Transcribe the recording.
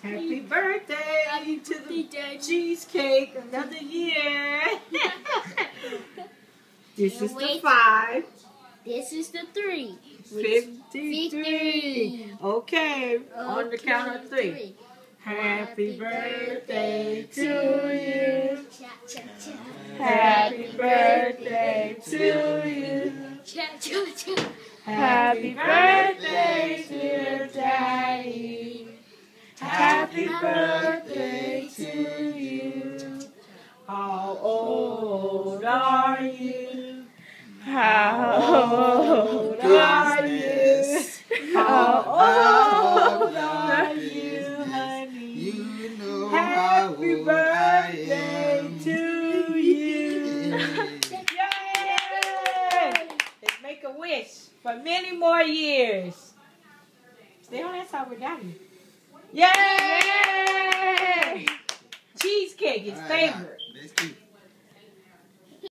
Happy birthday to the cheesecake. Another year. This is the 5. This is the 3. 53. Okay, on the count of 3. Happy birthday to you. Happy birthday to you. Happy birthday, dear Daddy. Happy birthday to you. How old are you? How old are you? How old are you, honey? You know Happy how birthday to you. Yay! Let's make a wish for many more years. Stay on that side with Daddy. Yay! Cheesecake is favorite. Let's keep